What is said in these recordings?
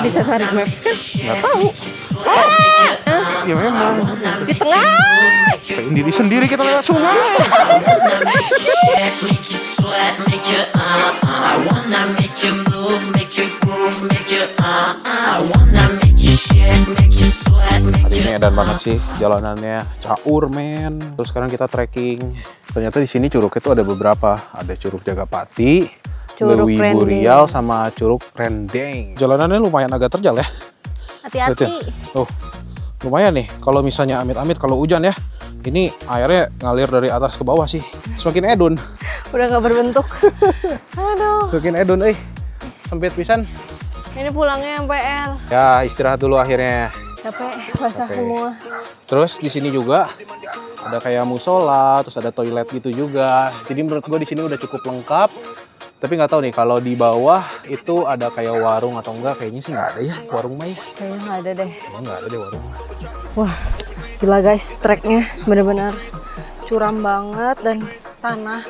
Tadi saya tarik maps kan? Nggak tahu. Ya memang. Di tengah. Pengen diri sendiri kita lewat sungai. Hari ini edan banget sih jalanannya, caur men. Terus sekarang kita trekking. Ternyata di sini curugnya tuh ada beberapa. Ada Curug Jagapati, Curug Lewi Rendeng. Burial, sama Curug Rendeng. Jalanannya lumayan agak terjal ya. Hati-hati. Oh, lumayan nih. Kalau misalnya amit-amit kalau hujan ya, ini airnya ngalir dari atas ke bawah sih. Semakin edun. Udah gak berbentuk. Aduh. Semakin edun, sempit pisan. Ini pulangnya yang PR. Ya istirahat dulu akhirnya. Capek, basah Oke. semua. Terus di sini juga ada kayak musola, terus ada toilet gitu juga. Jadi menurut gue di sini udah cukup lengkap. Tapi nggak tahu nih kalau di bawah itu ada kayak warung atau enggak. Kayaknya sih nggak ada ya warung mah ya. Kayaknya nggak ada deh. Emang nggak ada deh warung. Wah, gila guys, treknya bener-bener curam banget dan tanah.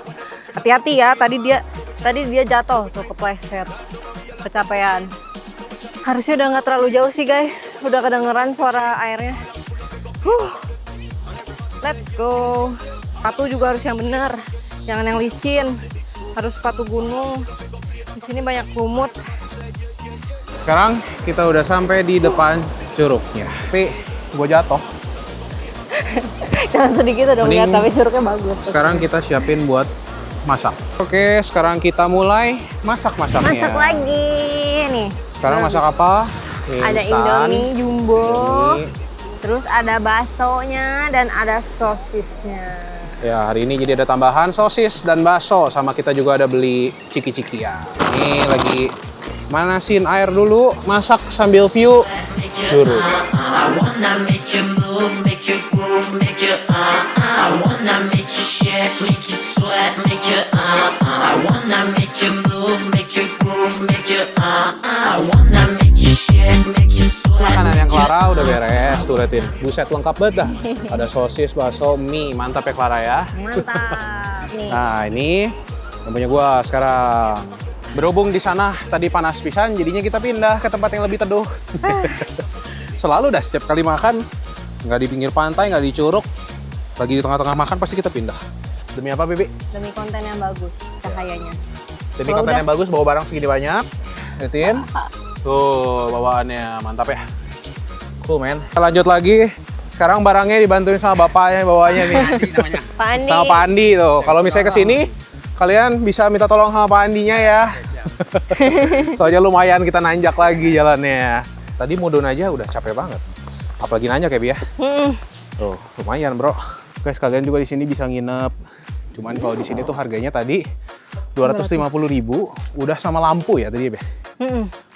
Hati-hati ya, tadi dia jatuh tuh kepleset, kecapean. Harusnya udah nggak terlalu jauh sih guys, udah kedengeran suara airnya. Let's go. Sepatu juga harus yang bener, jangan yang licin. Harus sepatu gunung. Di sini banyak lumut. Sekarang kita udah sampai di depan curugnya. Tapi gue jatuh. Jangan sedih gitu dong, Mending lihat, tapi curugnya bagus. Sekarang kita siapin buat masak. Oke, sekarang kita mulai masak-masaknya. Masak lagi nih. Sekarang masak apa? Ada Instan. Indomie jumbo, Indomie. terus ada baksonya dan ada sosisnya. Ya, hari ini jadi ada tambahan sosis dan bakso. Sama kita juga ada beli ciki-cikian. Ini lagi manasin air dulu, masak sambil view curug. Makanan yang Clara udah beres, tuh liatin. Buset, lengkap banget dah. Ada sosis, bakso, mie. Mantap ya Clara ya. Mantap nih. Nah, ini yang punya gua sekarang. Berhubung di sana tadi panas pisan, jadinya kita pindah ke tempat yang lebih teduh. Selalu dah setiap kali makan, nggak di pinggir pantai, nggak di curug, lagi di tengah-tengah makan pasti kita pindah. Demi apa, Bibi? Demi konten yang bagus cahayanya. Demi Oh, konten udah. yang bagus, bawa barang segini banyak. Liatin. Tuh, bawaannya mantap ya. Cool, men. Kita lanjut lagi. Sekarang barangnya dibantuin sama bapaknya bawanya nih. Pak Andi. Sama Pak Andi tuh. Kalau misalnya kesini, kalian bisa minta tolong sama Pak Andinya ya. Soalnya lumayan kita nanjak lagi jalannya. Tadi mudun aja udah capek banget. Apalagi nanjak ya, Bi ya. Tuh, lumayan, Bro. Guys, kalian juga di sini bisa nginep. Cuman kalau di sini tuh harganya tadi 250.000, udah sama lampu ya tadi ya, Be.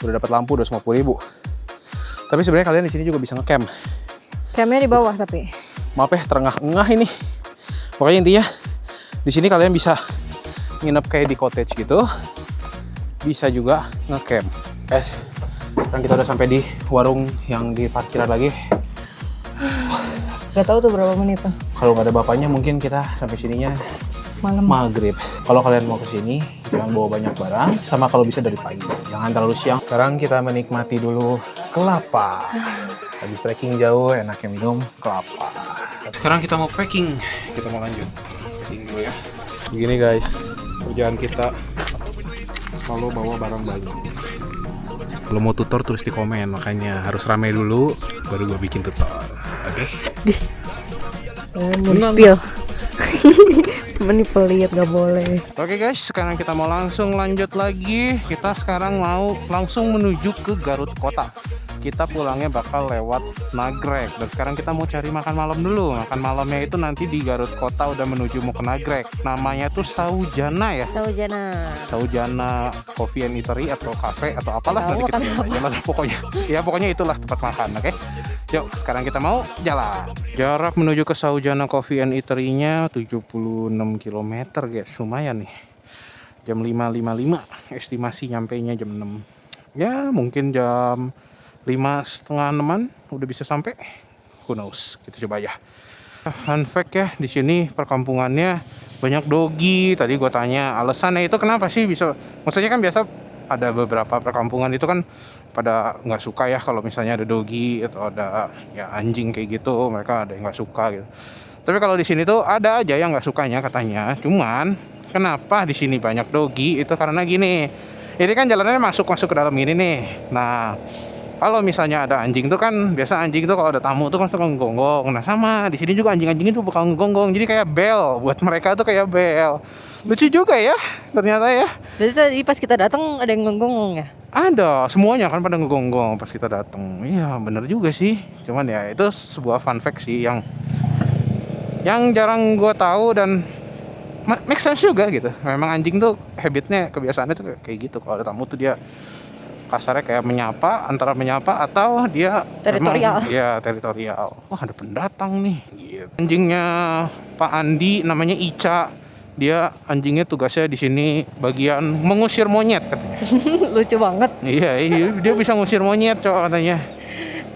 Udah dapat lampu 250.000. Tapi sebenarnya kalian di sini juga bisa ngecamp. Campnya di bawah tapi. Maaf ya, terengah-engah ini. Pokoknya intinya di sini kalian bisa nginep kayak di cottage gitu. Bisa juga ngecamp. Guys, sekarang kita udah sampai di warung yang di parkiran lagi. Gak tahu tuh berapa menit tuh. Kalau nggak ada bapaknya mungkin kita sampai sininya Malam. maghrib. Kalau kalian mau ke sini jangan bawa banyak barang, sama kalau bisa dari pagi. Jangan terlalu siang. Sekarang kita menikmati dulu kelapa. Habis trekking jauh, enaknya minum kelapa. Sekarang kita mau packing. Kita mau lanjut packing dulu ya. Begini guys, kerjaan kita kalau bawa barang banyak. Kalau mau tutor tulis di komen, makanya harus rame dulu baru gue bikin tutor. Oke? Spill. Temen nih pelit, gak boleh. Oke guys, sekarang kita mau langsung lanjut lagi. Kita sekarang mau langsung menuju ke Garut Kota. Kita pulangnya bakal lewat Nagrek. Dan sekarang kita mau cari makan malam dulu. Makan malamnya itu nanti di Garut Kota udah menuju mau ke Nagrek. Namanya tuh Saujana ya. Saujana Coffee and Eatery atau cafe atau apalah, nanti kita lihat aja lah pokoknya. Ya pokoknya itulah tempat makan, oke? Yuk, sekarang kita mau jalan. Jarak menuju ke Saujana Coffee and Eatery-nya 76 km guys. Lumayan nih. Jam 5.55 estimasi nyampainya jam 6. Ya, mungkin jam 5:30-an udah bisa sampai. Who knows? Kita coba aja. Fun fact ya, di sini perkampungannya banyak dogi. Tadi gue tanya alasannya itu kenapa sih bisa. Maksudnya kan biasa ada beberapa perkampungan itu kan pada nggak suka ya kalau misalnya ada doggy atau ada ya anjing kayak gitu, mereka ada yang nggak suka gitu. Tapi kalau di sini tuh ada aja yang nggak sukanya katanya. Cuman kenapa di sini banyak doggy itu karena gini, ini kan jalanannya masuk ke dalam gini nih. Nah, kalau misalnya ada anjing tuh kan biasa anjing tuh kalau ada tamu tuh kan suka ngegonggong. Nah sama di sini juga anjing-anjing itu bakal ngegonggong. Jadi kayak bel buat mereka tuh kayak bel. Lucu juga ya ternyata ya. Berarti tadi pas kita datang ada yang ngonggong ya? Ada, semuanya kan pada ngegonggong pas kita datang. Iya bener juga sih. Cuman ya itu sebuah fun fact sih yang jarang gue tahu dan make sense juga gitu. Memang anjing tuh habitnya, kebiasaannya tuh kayak gitu. Kalau ada tamu tuh dia kasarnya kayak menyapa, antara menyapa atau dia Teritorial. Ya teritorial. Wah ada pendatang nih gitu. Anjingnya Pak Andi namanya Ica. Dia anjingnya tugasnya di sini bagian mengusir monyet katanya. Lucu banget. Iya, dia bisa ngusir monyet cowok katanya.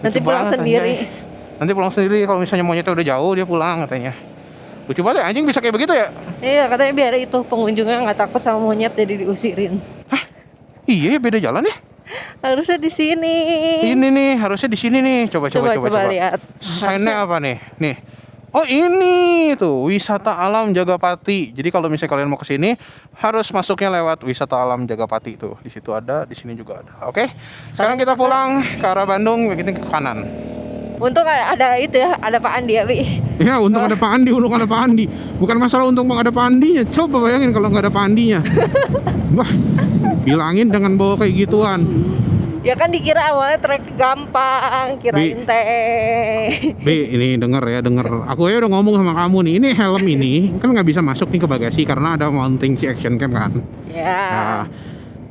Nanti Lucu pulang banget, sendiri. anjay. Nanti pulang sendiri kalau misalnya monyetnya udah jauh dia pulang katanya. Lucu banget ya, anjing bisa kayak begitu ya? Iya, katanya biar itu pengunjungnya nggak takut sama monyet jadi diusirin. Hah? Iya beda jalan ya? Harusnya di sini. Ini nih harusnya di sini nih. Coba lihat. Sign-nya apa nih? Nih. Oh ini tuh wisata alam Jagapati. Jadi kalau misalnya kalian mau ke sini harus masuknya lewat wisata alam Jagapati tuh. Di situ ada, di sini juga ada. Oke. Sekarang kita pulang ke arah Bandung, kita ke kanan. Untung ada itu ya, ada Pak Andi ya, Bi. Ya, untung ada Pak Andi, untung ada Pak Andi. Bukan masalah untung ada Pak Andinya. Coba bayangin kalau nggak ada Pak Andinya. Wah, bilangin jangan bawa kayak gituan. Ya kan dikira awalnya trek gampang, kirain teh. B, ini denger ya, denger. Aku ya udah ngomong sama kamu nih, ini helm ini kan nggak bisa masuk nih ke bagasi karena ada mounting si action cam kan. Ya. Nah,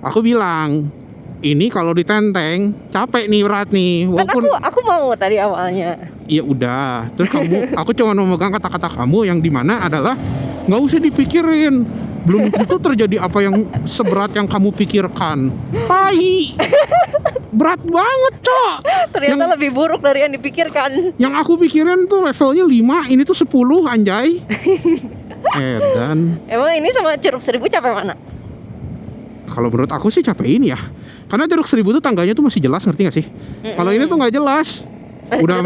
aku bilang, ini kalau ditenteng capek nih berat nih. Walaupun kan aku mau tadi awalnya. Iya udah. Terus aku cuma memegang kata-kata kamu yang dimana adalah nggak usah dipikirin. Belum tentu terjadi apa yang seberat yang kamu pikirkan. Tai. Berat banget, Cok. Ternyata lebih buruk dari yang dipikirkan. Yang aku pikirin tuh levelnya 5, ini tuh 10 anjay. Dan emang ini sama Curug Seribu capek mana? kalau menurut aku sih capek ini ya. Karena Curug Seribu tuh tangganya tuh masih jelas, ngerti gak sih? Kalau ini tuh nggak jelas. Udah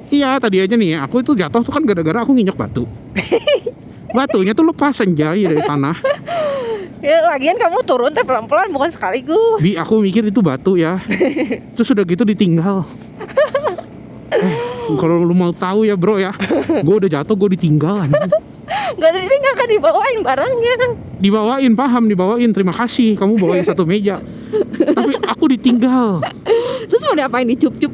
iya tadi aja nih aku itu jatuh tuh kan gara-gara aku nginjek batu. Batunya tuh lepas anjay dari tanah. Ya lagian kamu turun teh pelan-pelan bukan sekaligus. Aku mikir itu batu ya. Terus udah gitu ditinggal. Kalau lu mau tahu ya bro ya, gue udah jatuh, gue ditinggal. Gak ada ditinggal kan, dibawain barangnya. Dibawain, paham, dibawain. Terima kasih, kamu bawain satu meja. Tapi aku ditinggal. Terus mau diapain, dicup-cup?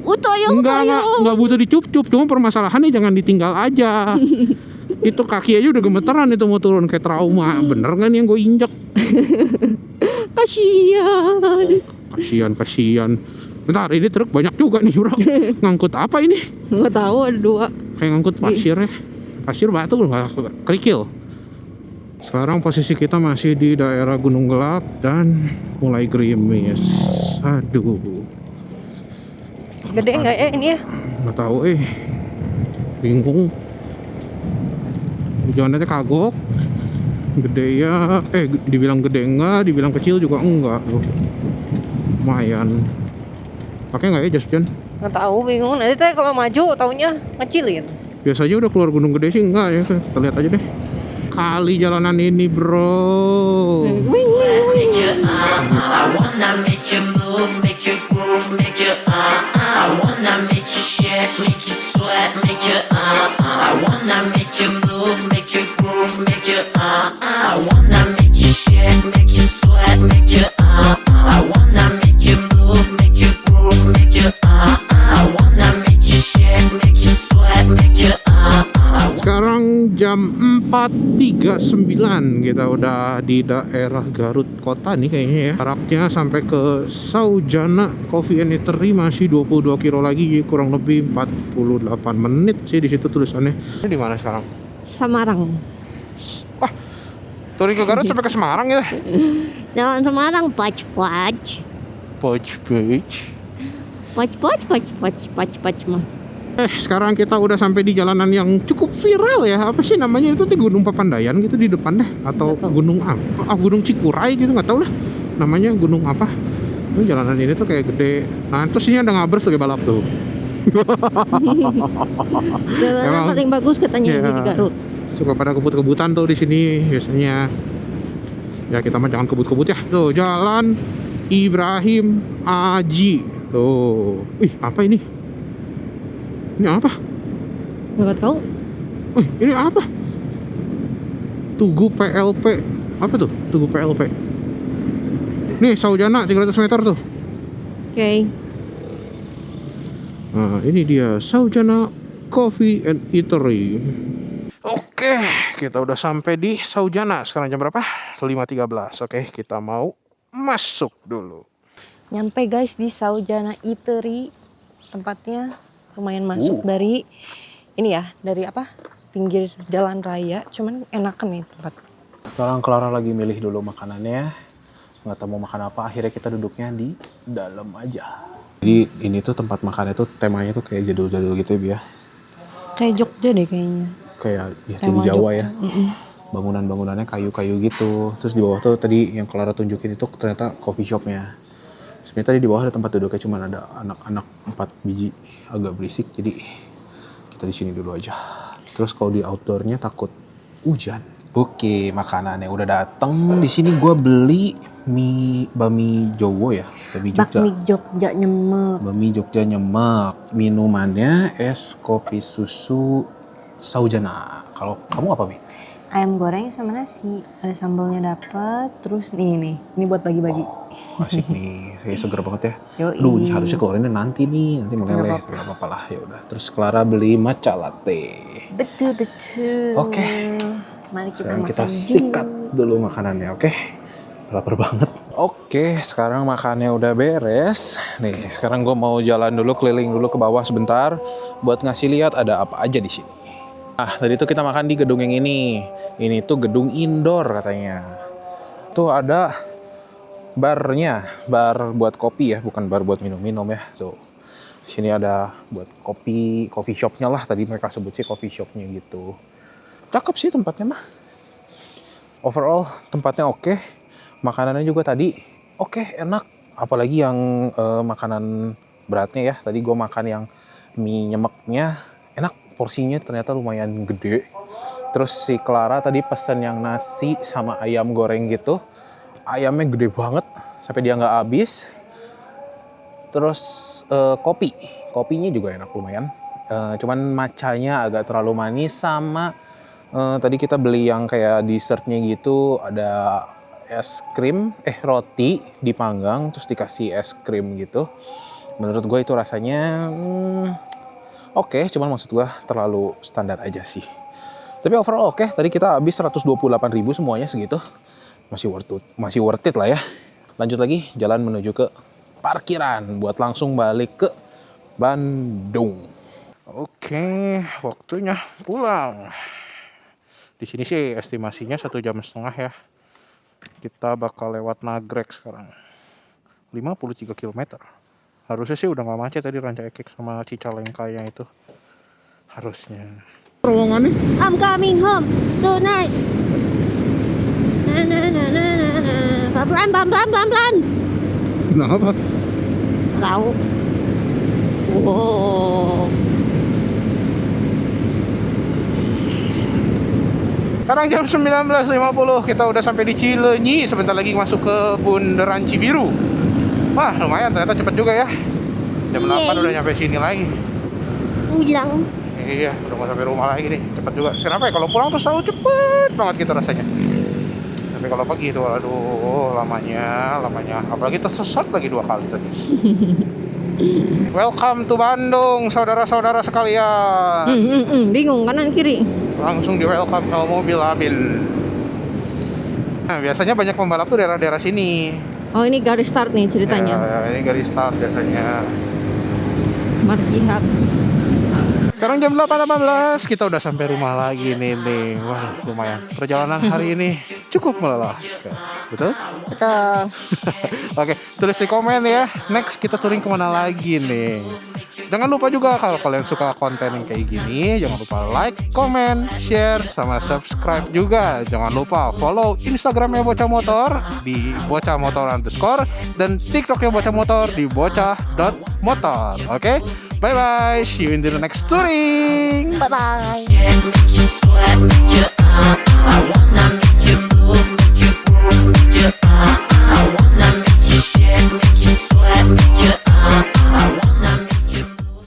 Enggak butuh dicup-cup. Cuma permasalahannya jangan ditinggal aja. Itu kaki aja udah gemeteran itu mau turun kayak trauma. Bener kan yang gue injek? Kasian. Bentar, ini truk banyak juga nih bro. Ngangkut apa ini? Nggak tahu, ada 2. Kayak ngangkut pasir ya. Pasir batu nggak kerikil. Sekarang posisi kita masih di daerah Gunung Gelap dan mulai gerimis. Aduh. Gede nggak ya ini ya? Nggak tahu bingung. Hujannya kagok. Gede ya, dibilang gede enggak, dibilang kecil juga enggak. Lumayan. Pakai nggak ya jas hujan? Nggak tahu, bingung. Nanti teh kalau maju taunya ngecilin. Biasanya udah keluar gunung gede sih enggak ya. Kita lihat aja deh. Kali jalanan ini bro. Sekarang jam 4.39 kita udah di daerah Garut Kota nih kayaknya ya. Jaraknya sampai ke Saujana Coffee and Eatery masih 22 kilo lagi, kurang lebih 48 menit sih di situ tulisannya. Ini di mana sekarang? Samarang. Wah, touring ke Garut sampai ke Semarang ya? Jalan Semarang, pac. Mah. Sekarang kita udah sampai di jalanan yang cukup viral ya. Apa sih namanya itu, di Gunung Papandayan gitu di depan deh, atau gunung apa? Gunung Cikuray gitu, nggak tahu lah namanya gunung apa. Tuh, jalanan ini tuh kayak gede. Nah, terus ini ada ngabers tuh kayak balap tuh. Jalanan Emang, paling bagus katanya iya, ini di Garut. suka pada kebut-kebutan tuh di sini biasanya. Ya kita mah jangan kebut-kebut ya. Tuh jalan Ibrahim Aji. Tuh, ih apa ini? Ini apa? Nggak tahu. Ini apa? Tugu PLP. Apa tuh? Tugu PLP. Nih Saujana 300 meter tuh. Oke. Nah, ini dia Saujana Coffee and Eatery. Oke, kita udah sampai di Saujana. Sekarang jam berapa? 5.13. Oke, kita mau masuk dulu. Nyampe guys di Saujana Eatery. Tempatnya lumayan masuk dari ini ya, dari apa? Pinggir jalan raya. Cuman enakan nih tempat. Sekarang Clara lagi milih dulu makanannya. Nggak tahu mau makan apa, akhirnya kita duduknya di dalam aja. Jadi ini tuh tempat makannya tuh temanya tuh kayak jadul-jadul gitu ya, Bi ya. Kayak Jogja deh kayaknya. Kayak ya kayak Tema di Jawa Jogja. ya. Bangunan-bangunannya kayu-kayu gitu. Terus di bawah tuh tadi yang Clara tunjukin itu ternyata coffee shopnya. Sebenarnya tadi di bawah ada tempat duduknya, cuma ada anak-anak 4 biji agak berisik, jadi kita di sini dulu aja. Terus kalau di outdoornya takut hujan. Oke, makanannya udah dateng. Di sini gue beli bami Jowo ya, bami Jogja. Bakmi Jogja nyemek. Bami Jogja nyemek. Minumannya es kopi susu Saujana. Kalau kamu apa, Bi? Ayam goreng sama nasi. Ada sambalnya dapet. Terus nih. Ini buat bagi-bagi. Asik nih, saya seger banget ya. Yoi. Aduh, ini harusnya keluarinnya nanti nih, nanti meleleh. Nggak Gak apa-apa lah, ya udah. Terus Clara beli matcha latte. Betul. Oke. Mari kita Sekarang makan kita sikat dulu makanannya, oke? Lapar banget. Oke, sekarang makannya udah beres. Nih, sekarang gue mau jalan dulu, keliling dulu ke bawah sebentar buat ngasih lihat ada apa aja di sini. Tadi tuh kita makan di gedung yang ini. Ini tuh gedung indoor katanya. Tuh ada barnya, bar buat kopi ya, bukan bar buat minum-minum ya. Tuh, di sini ada buat kopi, coffee shopnya lah. Tadi mereka sebut sih coffee shopnya gitu. Cakep sih tempatnya mah. Overall tempatnya oke. Makanannya juga tadi oke, enak. Apalagi yang makanan beratnya ya. Tadi gue makan yang mie nyemeknya enak. Porsinya ternyata lumayan gede. Terus si Clara tadi pesen yang nasi sama ayam goreng gitu. Ayamnya gede banget sampai dia nggak habis. Terus kopinya juga enak lumayan. Cuman matchanya agak terlalu manis. Sama tadi kita beli yang kayak dessertnya gitu, ada es krim, roti dipanggang terus dikasih es krim gitu. Menurut gue itu rasanya oke, cuman maksud gue terlalu standar aja sih. Tapi overall oke, tadi kita habis 128.000 semuanya segitu. Masih worth it lah ya. Lanjut lagi jalan menuju ke parkiran buat langsung balik ke Bandung. Oke, waktunya pulang. Di sini sih estimasinya 1,5 jam ya. Kita bakal lewat Nagrek sekarang. 53 km. Harusnya sih udah nggak macet tadi Ranca Ekek sama Cicalengkanya itu. Harusnya. Terowongannya? I'm coming home tonight. Pelan. Kenapa? Tahu. Wow. Sekarang jam 19.50, kita udah sampai di Cileunyi. Sebentar lagi masuk ke Bundaran Cibiru. Wah, lumayan ternyata cepet juga ya. Jam 8 udah nyampe sini lagi. Pulang. Iya, udah mau sampai rumah lagi nih. Cepet juga. Kenapa ya kalau pulang tuh selalu cepet banget gitu rasanya. Tapi kalau pagi itu, aduh, lamanya. Apalagi tersesat lagi 2 kali tadi. Welcome to Bandung, saudara-saudara sekalian. Bingung kanan kiri. Langsung di welcome ke mobil labil. Nah, biasanya banyak pembalap tuh daerah-daerah sini. Oh, ini garis start nih ceritanya. Ya, ini garis start biasanya. Markihat. Sekarang jam 8.18, kita udah sampai rumah lagi nih. Wah, lumayan. Perjalanan hari ini cukup melelahkan. Betul? Betul. Oke, tulis di komen ya. Next kita touring kemana lagi nih? Jangan lupa juga kalau kalian suka konten yang kayak gini, jangan lupa like, comment, share, sama subscribe juga. Jangan lupa follow Instagramnya Bocah Motor di bocahmotor_, dan TikToknya Bocah Motor di bocah.motor. Oke, bye bye, see you in the next touring. Bye bye.